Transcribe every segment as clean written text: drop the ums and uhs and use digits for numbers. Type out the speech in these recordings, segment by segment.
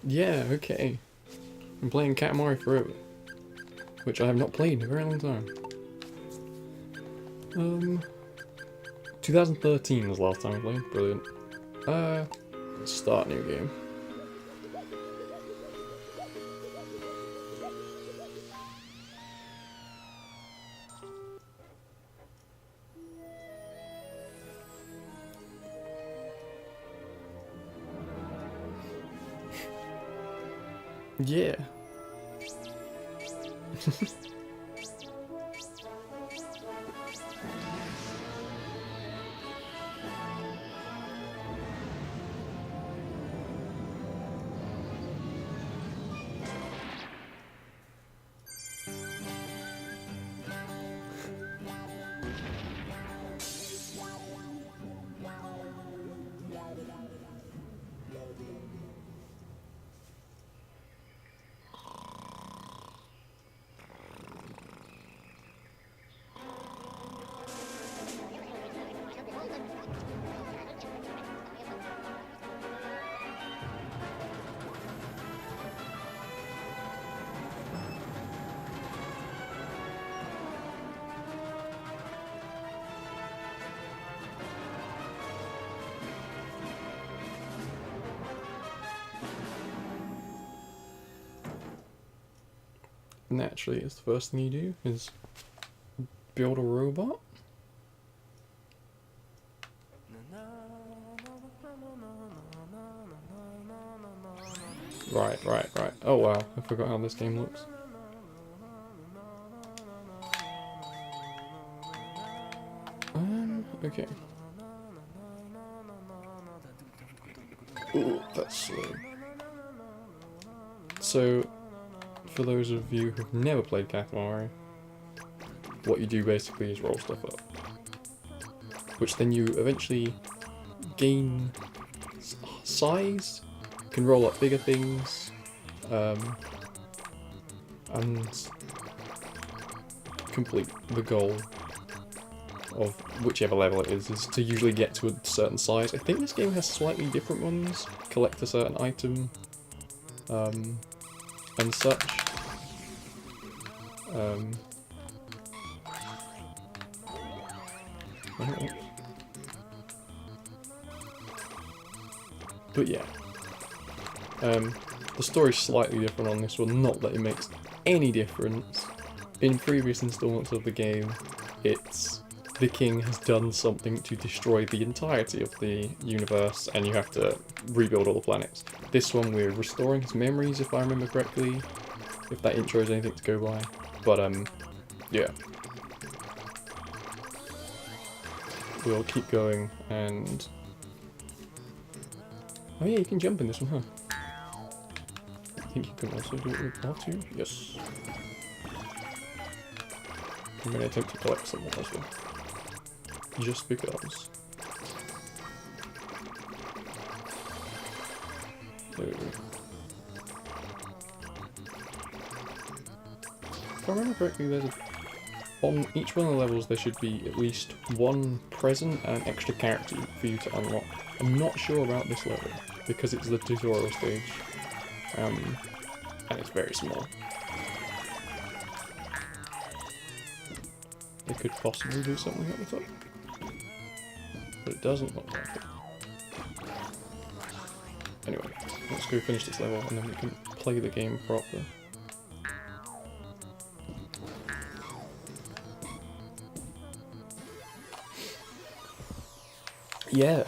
Yeah, okay. I'm playing Katamari Forever, which I have not played in a very long time. 2013 was the last time I played. Brilliant. Let's start new game. Yeah. Naturally, it's the first thing you do is build a robot. Right. Oh wow, I forgot how this game looks. Okay. Ooh, that's slow. So, for those of you who've never played Katamari, what you do basically is roll stuff up. Which then you eventually gain size, can roll up bigger things, and complete the goal of whichever level it is to usually get to a certain size. I think this game has slightly different ones, collect a certain item, and such. But yeah, the story's slightly different on this one, not that it makes any difference. In previous installments of the game, it's the king has done something to destroy the entirety of the universe and you have to rebuild all the planets. This one we're restoring his memories, if I remember correctly, if that intro is anything to go by. But yeah. We'll keep going and... Oh yeah, you can jump in this one, huh? I think you can also do it with R2. Yes. I'm going to attempt to collect someone as well. Just because. So, if I remember correctly, there's on each one of the levels there should be at least one present and an extra character for you to unlock. I'm not sure about this level, because it's the tutorial stage, and it's very small. It could possibly do something at the top, but it doesn't look like it. Anyway, let's go finish this level and then we can play the game properly. Yeah.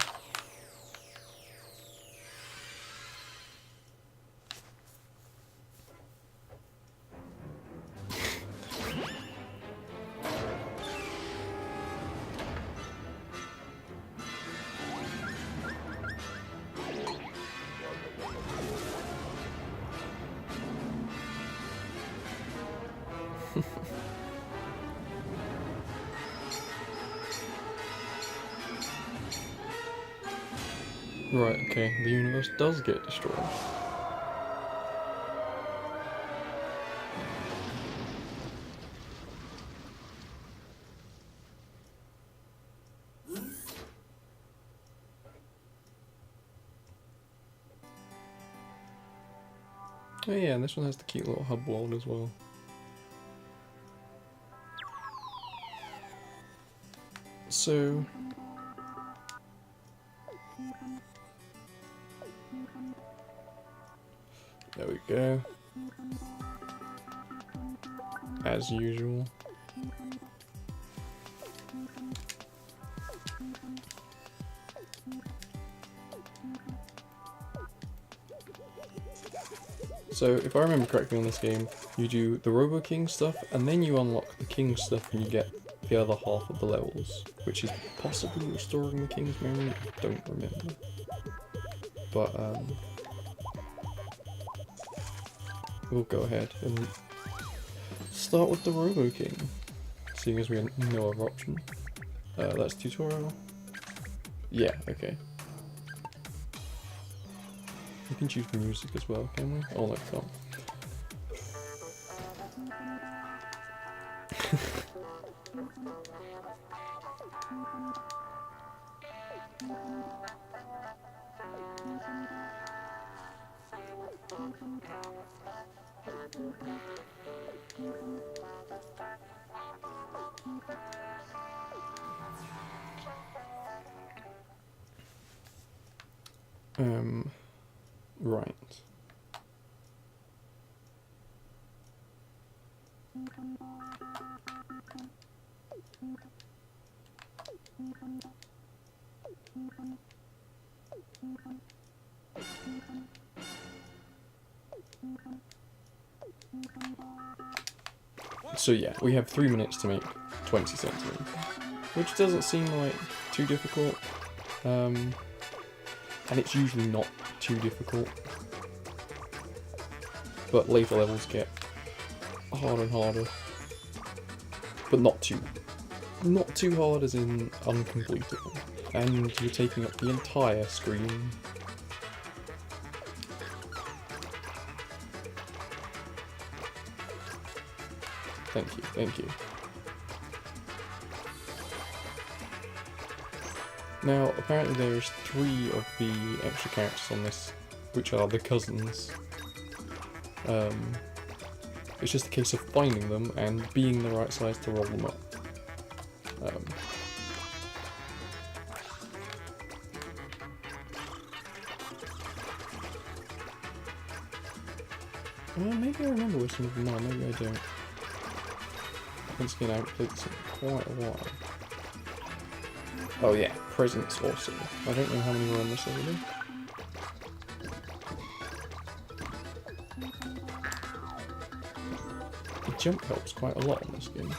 Right, okay, the universe does get destroyed. Oh yeah, and this one has the cute little hub world as well. So... there we go. As usual. So, if I remember correctly on this game, you do the Robo King stuff, and then you unlock the King stuff and you get the other half of the levels, which is possibly restoring the King's memory, I don't remember. But, we'll go ahead and start with the Robo King, seeing as we have no other option. That's tutorial? Yeah, okay. We can choose music as well, can we? Oh, no, we can't. Right. So yeah, we have 3 minutes to make 20 centimeters, which doesn't seem like too difficult, and it's usually not too difficult, but later levels get harder and harder, but not too hard as in uncompletable, and you're taking up the entire screen. Thank you, thank you. Now, apparently there's 3 of the extra characters on this, which are the cousins. It's just a case of finding them and being the right size to roll them up. Well, maybe I remember where some of them are, maybe I don't. Once again, I haven't played this in quite a while. Oh yeah, presents also. I don't know how many were on this over there. The jump helps quite a lot on this game,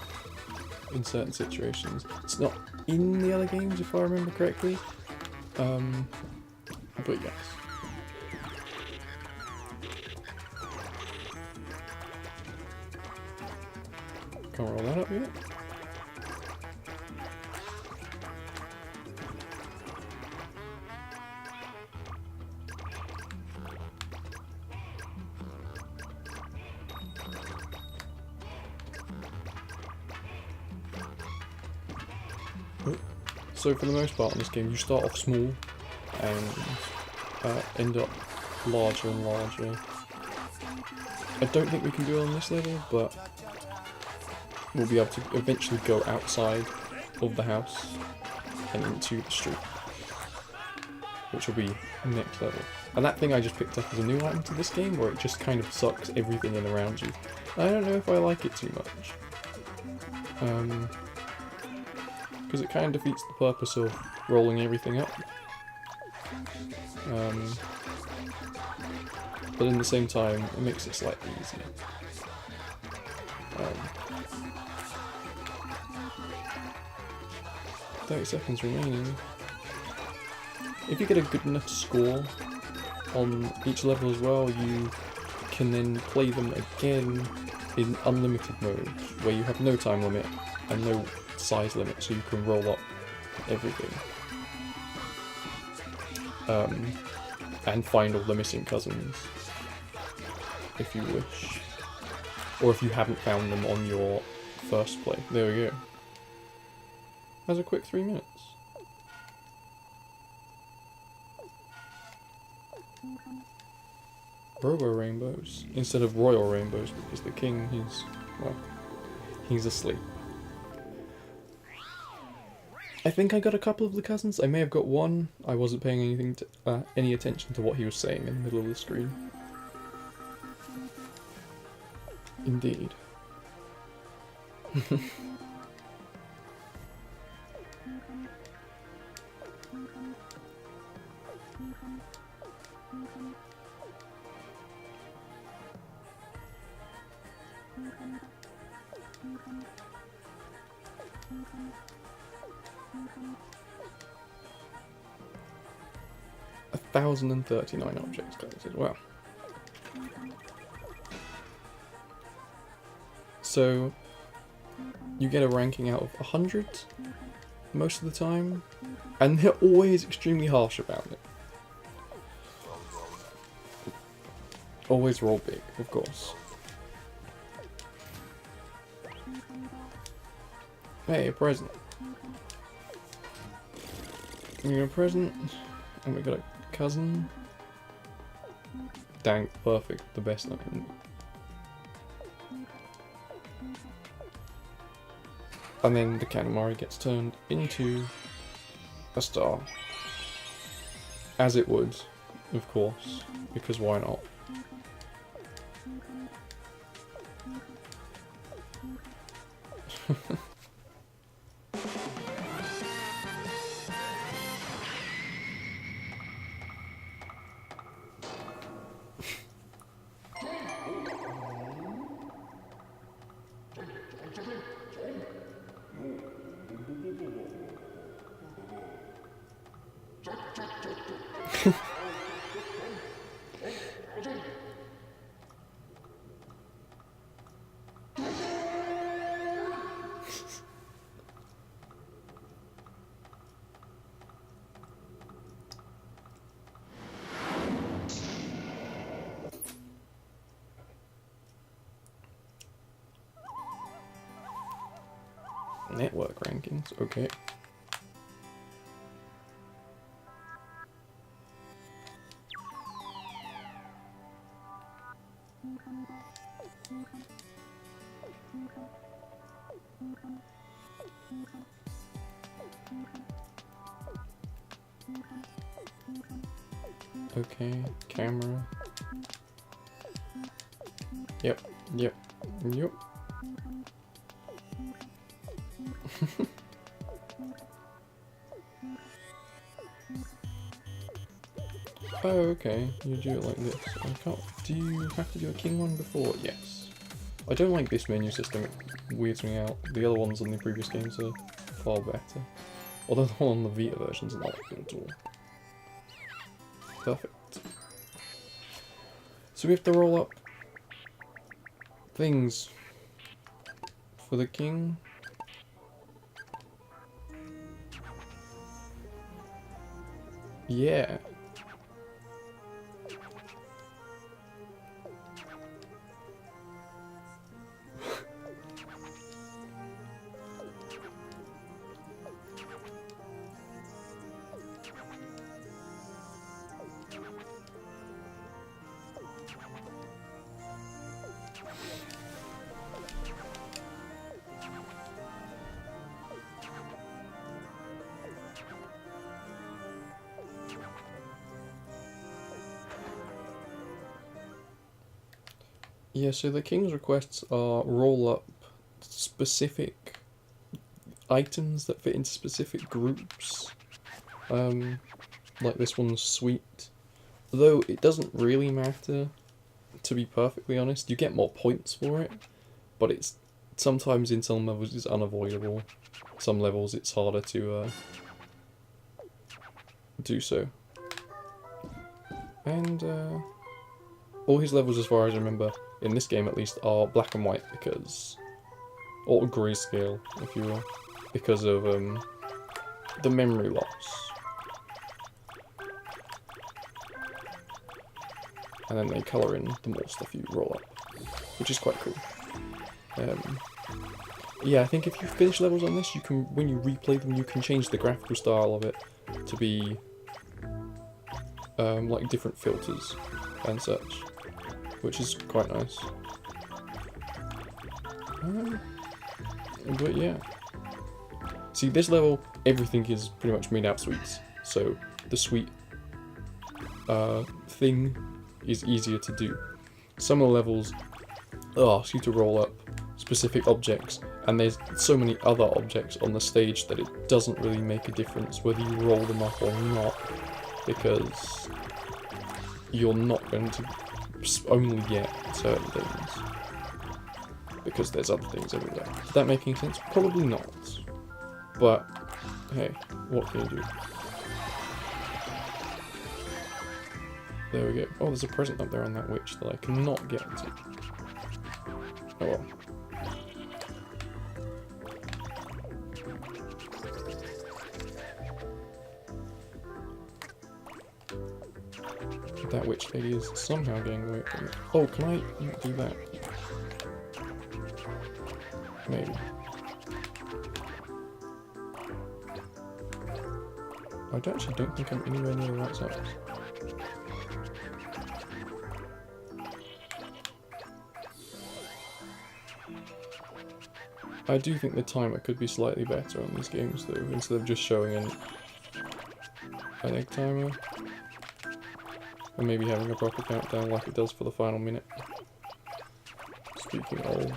in certain situations. It's not in the other games if I remember correctly, but yes. Can't roll that up yet. So for the most part in this game, you start off small and end up larger and larger. I don't think we can do it on this level, but we'll be able to eventually go outside of the house and into the street, which will be next level. And that thing I just picked up as a new item to this game, where it just kind of sucks everything in around you. I don't know if I like it too much. Because it kind of defeats the purpose of rolling everything up. But in the same time, it makes it slightly easier. 30 seconds remaining. If you get a good enough score on each level as well, you can then play them again in unlimited mode, where you have no time limit and no size limit, so you can roll up everything. And find all the missing cousins, if you wish. Or if you haven't found them on your first play. There we go. That's a quick 3 minutes. Robo rainbows instead of royal rainbows because the king is, well, he's asleep. I think I got a couple of the cousins. I may have got one. I wasn't paying any attention to what he was saying in the middle of the screen. Indeed. $1,039 objects collected. Wow. So you get a ranking out of 100 most of the time, and they're always extremely harsh about it. Always roll big, of course. Hey, a present. We got a present, and we got a cousin. Dang, perfect, the best I can. And then the Katamari gets turned into a star. As it would, of course, because why not? Network rankings, okay. Okay, camera. Yep. Oh, okay. You do it like this. I can't. Do you have to do a king one before? Yes. I don't like this menu system. It weirds me out. The other ones on the previous games are far better. Although the one on the Vita version's not good at all. Perfect. So we have to roll up things for the king. Yeah. Yeah, so the king's requests are roll up specific items that fit into specific groups. Like this one's sweet. Though it doesn't really matter, to be perfectly honest. You get more points for it, but it's sometimes in some levels it's unavoidable. Some levels it's harder to do so. And all his levels, as far as I remember, in this game at least, are black and white because, or grayscale, if you will, because of the memory loss. And then they colour in the more stuff you roll up, which is quite cool. Yeah, I think if you finish levels on this, you can, when you replay them, you can change the graphical style of it to be like different filters and such. which is quite nice. But yeah. See, this level, everything is pretty much made out of sweets. So the sweet thing is easier to do. Some of the levels ask you to roll up specific objects, and there's so many other objects on the stage that it doesn't really make a difference whether you roll them up or not, because you're not going to only get certain things, because there's other things everywhere. Is that making sense? Probably not. But, hey, what can you do? There we go. Oh, there's a present up there on that witch that I cannot get to. Oh well. That witch lady is somehow getting away from it. Oh, can I not do that? Maybe. I actually don't think I'm anywhere near the right size. I do think the timer could be slightly better on these games though, instead of just showing an egg timer. And maybe having a proper countdown like it does for the final minute. Speaking of...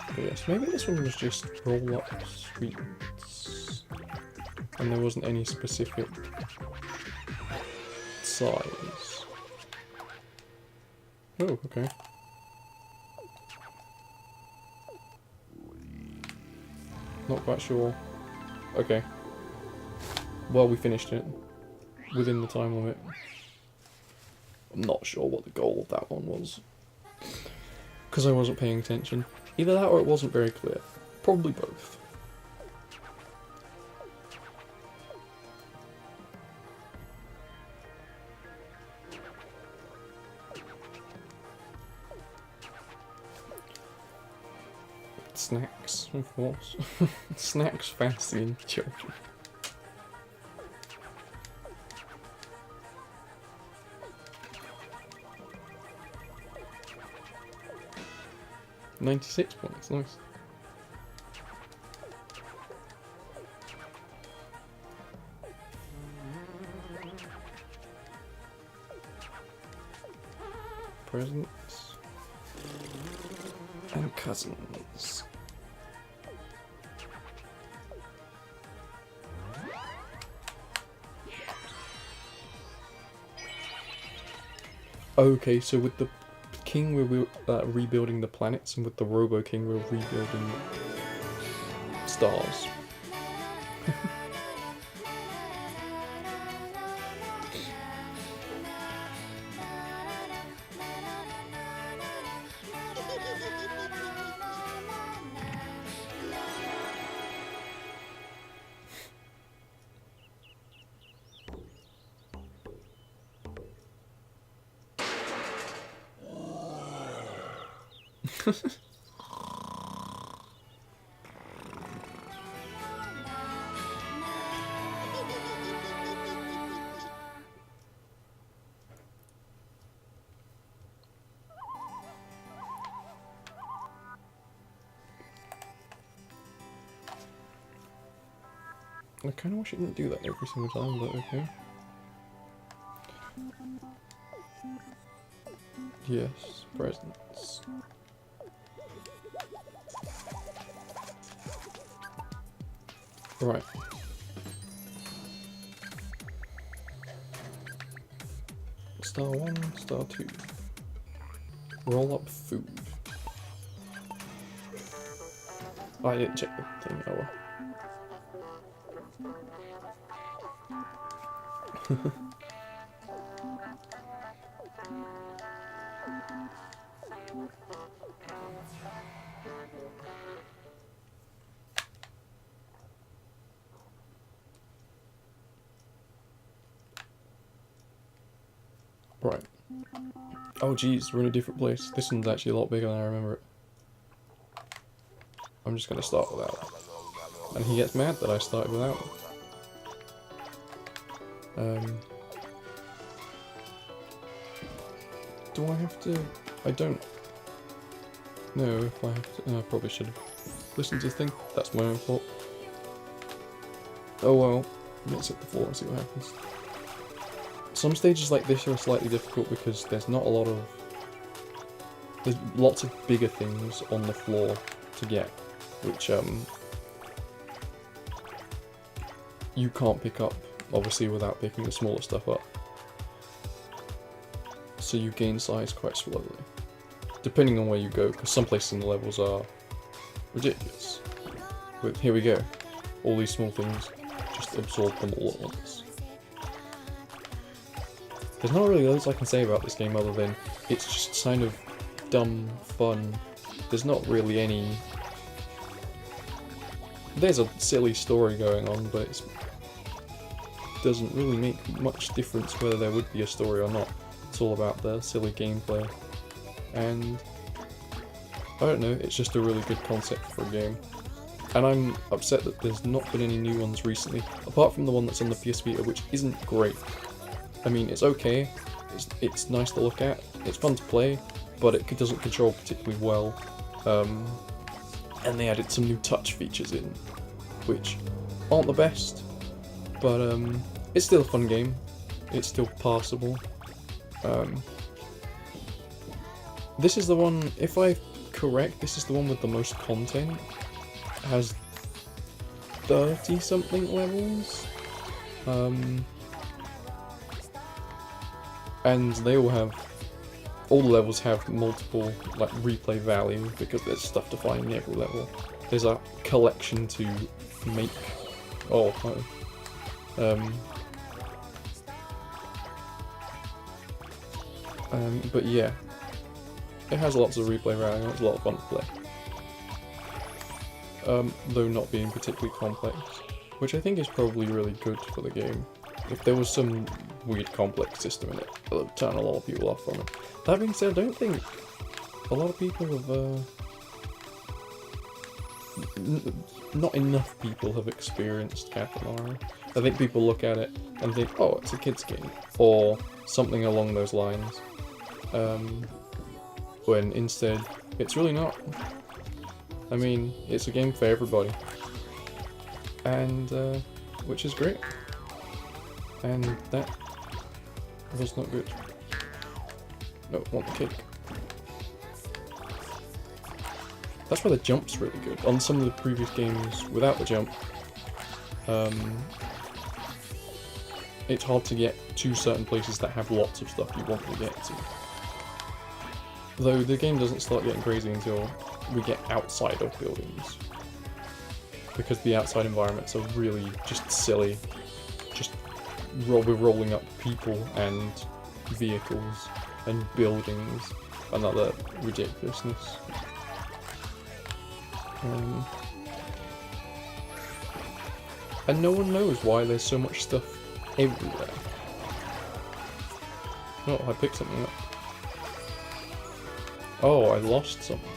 But yes, maybe this one was just roll up sweets. And there wasn't any specific size. Oh, okay. Not quite sure. Okay. Well, we finished it. Within the time limit. I'm not sure what the goal of that one was. Because I wasn't paying attention. Either that or it wasn't very clear. Probably both. Snacks, of course. Snacks fascinating children. $96 points, nice. Presents and cousins. Okay, so with the king we're rebuilding the planets, and with the Robo King we're rebuilding stars. I kind of wish it didn't do that every single time, but okay. Yes, presents. Right. Star 1, Star 2. Roll up food. Oh, I didn't check the thing, oh well. Right. Oh geez, we're in a different place. This one's actually a lot bigger than I remember it. I'm just gonna start without. And he gets mad that I started without him. Do I have to... I don't know if I have to... I probably should have listened to the thing. That's my own fault. Oh well, let's hit the floor and see what happens. Some stages like this are slightly difficult because there's not a lot of... There's lots of bigger things on the floor to get, which you can't pick up, obviously, without picking the smaller stuff up. So you gain size quite slowly, depending on where you go, because some places in the levels are ridiculous. But here we go, all these small things, just absorb them all at once. There's not really loads I can say about this game other than it's just kind of dumb fun. There's not really any... There's a silly story going on, but it doesn't really make much difference whether there would be a story or not. It's all about the silly gameplay. And I don't know, it's just a really good concept for a game. And I'm upset that there's not been any new ones recently, apart from the one that's on the PS Vita, which isn't great. I mean, it's okay, it's nice to look at, it's fun to play, but it doesn't control particularly well. And they added some new touch features in, which aren't the best, but it's still a fun game, it's still passable. This is the one, if I'm correct, this is the one with the most content. It has 30 something levels. And they all the levels have multiple, like, replay value, because there's stuff to find in every level. There's a collection to make. Oh, but yeah, it has lots of replay value, it's a lot of fun to play. Though not being particularly complex, which I think is probably really good for the game. If there was some weird complex system in it, it would turn a lot of people off from it. That being said, I don't think a lot of people have, not enough people have experienced Katamari. I think people look at it and think, oh, it's a kid's game, or something along those lines. When instead, it's really not. I mean, it's a game for everybody. And, which is great. And that was not good. No, want the cake. That's why the jump's really good. On some of the previous games without the jump, it's hard to get to certain places that have lots of stuff you want to get to. Though the game doesn't start getting crazy until we get outside of buildings. Because the outside environments are really just silly. Just we're rolling up people and vehicles and buildings and other ridiculousness. And no one knows why there's so much stuff everywhere. Oh, I picked something up. Oh, I lost something.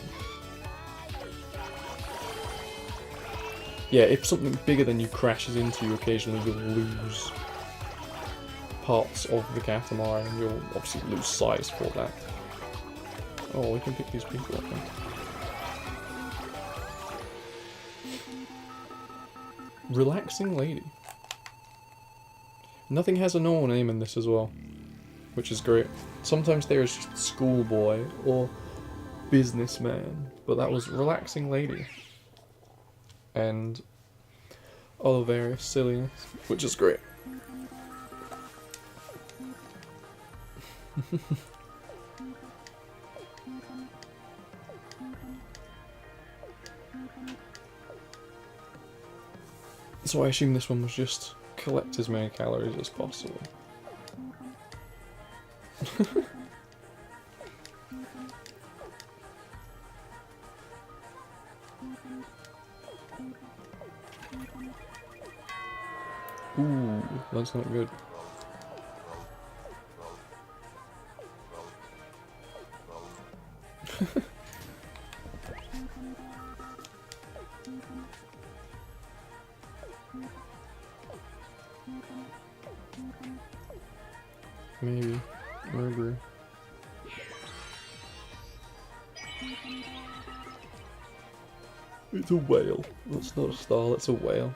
Yeah, if something bigger than you crashes into you, occasionally you'll lose parts of the Katamari, and you'll obviously lose size for that. Oh, we can pick these people up then. Relaxing Lady. Nothing has a normal name in this as well, which is great. Sometimes there is just schoolboy or businessman, but that was Relaxing Lady. And other various silliness, which is great. So I assume this one was just collect as many calories as possible. Ooh, that's not good. Remember. It's a whale. That's not a star, that's a whale.